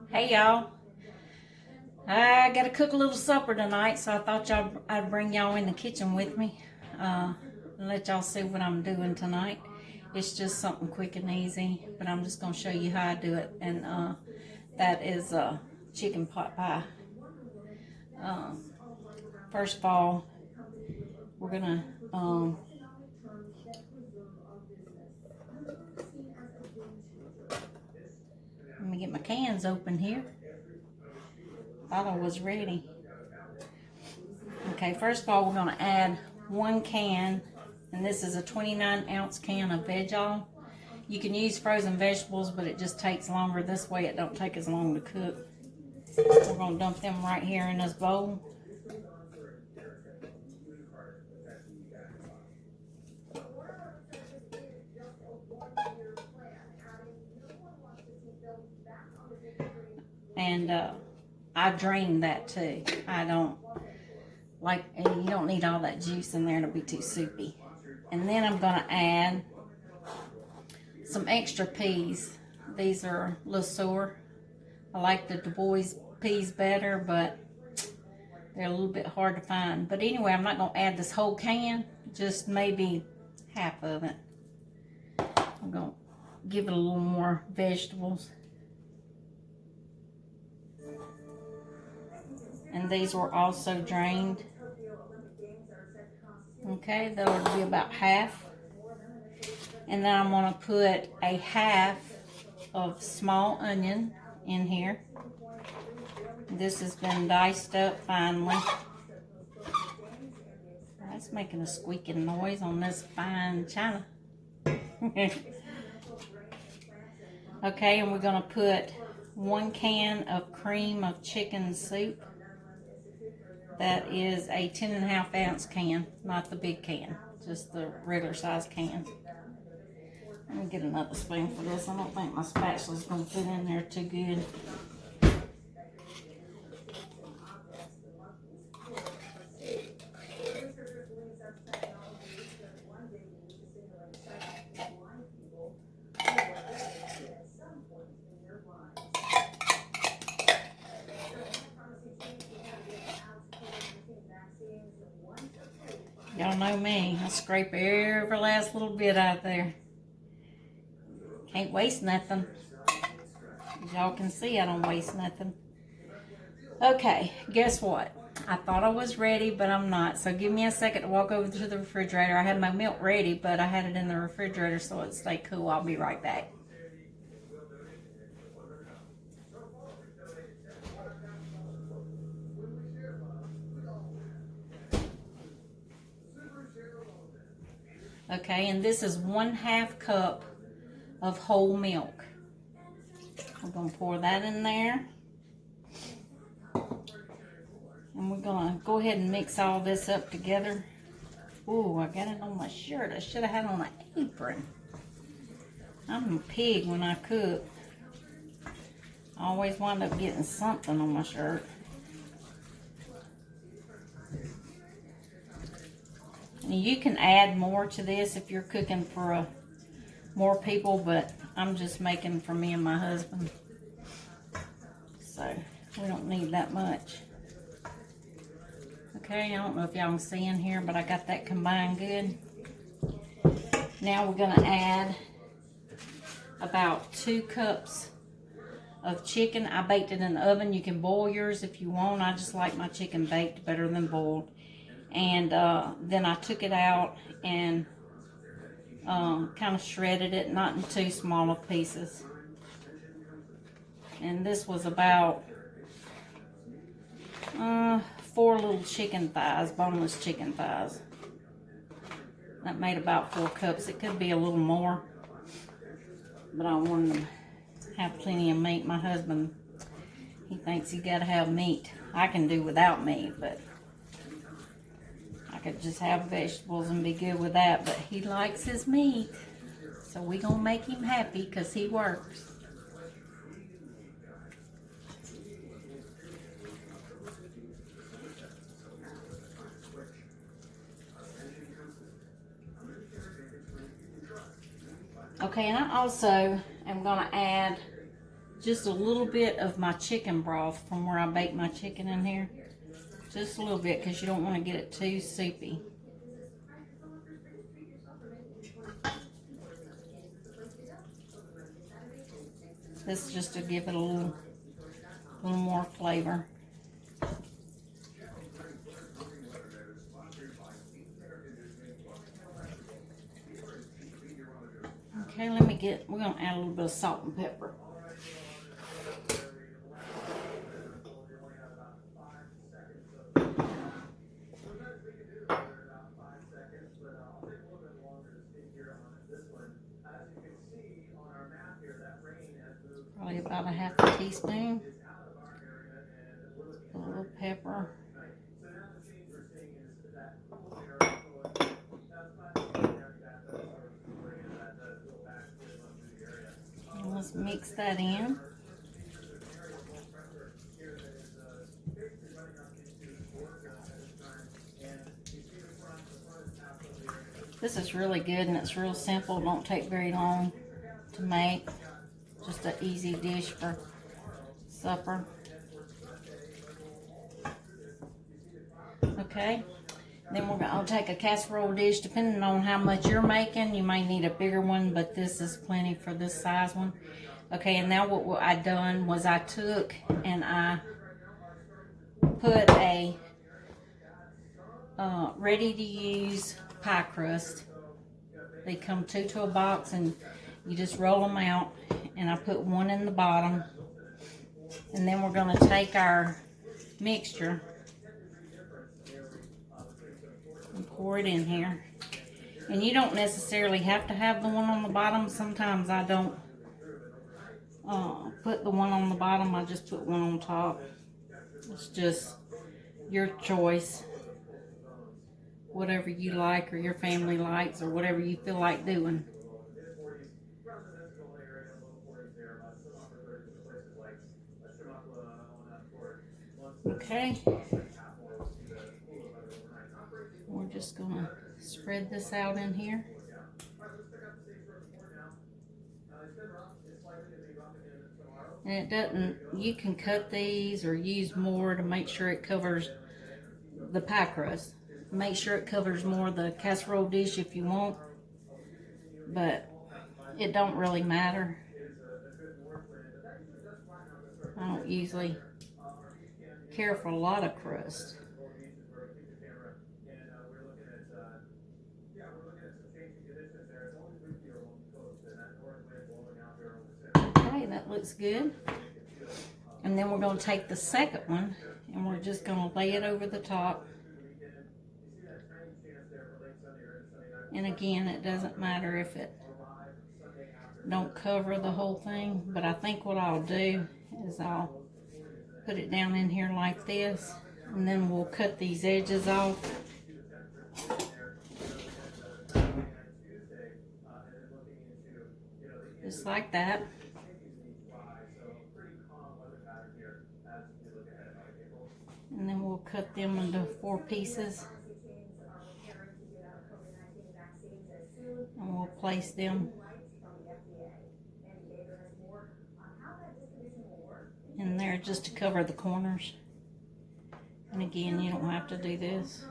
Hey y'all, I gotta cook a little supper tonight, so I thought I'd bring y'all in the kitchen with me and let y'all see what I'm doing tonight. It's just something quick and easy, but I'm just gonna show you how I do it. And that is chicken pot pie. Um, First of all, we're gonna let me get my cans open here. Thought I was ready. Okay, first of all, we're gonna add 1 can, and this is a 29-ounce can of veg oil. You can use frozen vegetables, but it just takes longer. This way it don't take as long to cook. We're gonna dump them right here in this bowl. And I drain that too. I don't like, and you don't need all that juice in there, it'll be too soupy. And then I'm gonna add some extra peas. These are a little sour. I like the Du Bois peas better, but they're a little bit hard to find. But anyway, I'm not gonna add this whole can, just maybe half of it. I'm gonna give it a little more vegetables. And these were also drained. Okay, that'll be about half. And then I'm gonna put a half of small onion in here. This has been diced up finely. That's making a squeaking noise on this fine china. Okay, and we're gonna put 1 can of cream of chicken soup. That is a 10.5-ounce can, not the big can, just the regular size can. Let me get another spoon for this. I don't think my spatula's gonna fit in there too good. Y'all know me, I scrape every last little bit out there. Can't waste nothing. As y'all can see, I don't waste nothing. Okay, guess what? I thought I was ready, but I'm not. So give me a second to walk over to the refrigerator. I had my milk ready, but I had it in the refrigerator so it stayed cool. I'll be right back. Okay, and this is 1/2 cup of whole milk. We're gonna pour that in there. And we're gonna go ahead and mix all this up together. Ooh, I got it on my shirt. I should have had on an apron. I'm a pig when I cook. I always wind up getting something on my shirt. And you can add more to this if you're cooking for more people, but I'm just making for me and my husband. So we don't need that much. Okay, I don't know if y'all can see in here, but I got that combined good. Now we're gonna add about 2 cups of chicken. I baked it in the oven. You can boil yours if you want. I just like my chicken baked better than boiled. And then I took it out and kind of shredded it, not in too small of pieces. And this was about 4 little chicken thighs, boneless chicken thighs. That made about 4 cups. It could be a little more, but I wanted to have plenty of meat. My husband, he thinks you gotta have meat. I can do without meat, but I could just have vegetables and be good with that, but he likes his meat. So we gonna make him happy because he works. Okay, and I also am gonna add just a little bit of my chicken broth from where I bake my chicken in here. Just a little bit, because you don't want to get it too soupy. This is just to give it a little more flavor. Okay, we're gonna add a little bit of salt and pepper. Probably about a half a teaspoon. A little pepper. And let's mix that in. This is really good and it's real simple. It don't take very long to make. Just an easy dish for supper. Okay, then I'll take a casserole dish. Depending on how much you're making, you might need a bigger one, but this is plenty for this size one. Okay, and now what I done was I took and I put a ready to use pie crust. They come two to a box and you just roll them out, and I put one in the bottom. And then we're going to take our mixture and pour it in here. And you don't necessarily have to have the one on the bottom. Sometimes I don't put the one on the bottom. I just put one on top. It's just your choice. Whatever you like or your family likes or whatever you feel like doing. Okay. We're just going to spread this out in here. And it doesn't, you can cut these or use more to make sure it covers the pie crust. Make sure it covers more of the casserole dish if you want, but it don't really matter. I don't usually care for a lot of crust. Okay, that looks good. And then we're going to take the second one and we're just going to lay it over the top. And again, it doesn't matter if it don't cover the whole thing, but I think what I'll do is I'll put it down in here like this, and then we'll cut these edges off. Just like that. And then we'll cut them into 4 pieces. And we'll place them in there just to cover the corners. And again, you don't have to do this.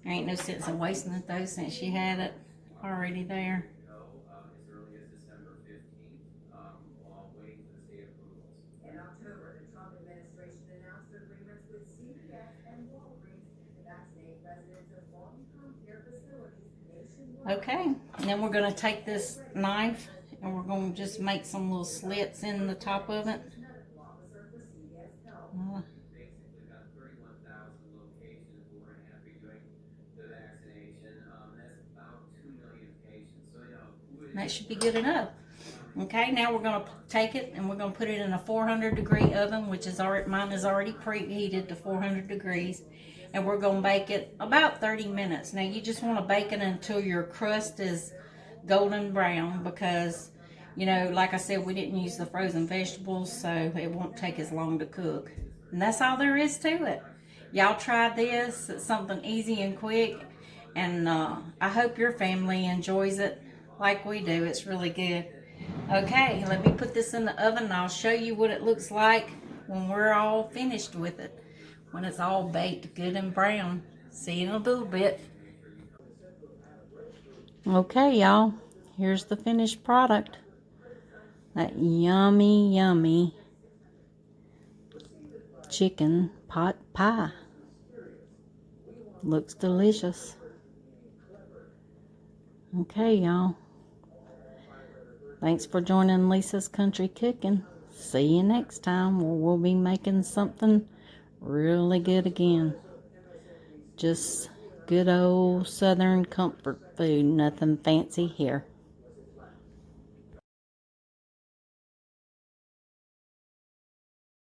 There ain't no sense in wasting it though, since you had it already there. Okay, and then we're going to take this knife and we're going to just make some little slits in the top of it. That should be good enough. Okay, now we're going to take it and we're going to put it in a 400-degree oven, which is already, mine is already preheated to 400 degrees. And we're going to bake it about 30 minutes. Now, you just want to bake it until your crust is golden brown because, you know, like I said, we didn't use the frozen vegetables, so it won't take as long to cook. And that's all there is to it. Y'all try this. It's something easy and quick. And I hope your family enjoys it like we do. It's really good. Okay, let me put this in the oven and I'll show you what it looks like when we're all finished with it. When it's all baked good and brown. See you in a little bit. Okay, y'all. Here's the finished product. That yummy, yummy chicken pot pie. Looks delicious. Okay, y'all. Thanks for joining Lisa's Country Cooking. See you next time where we'll be making something really good again. Just good old Southern comfort food. Nothing fancy here.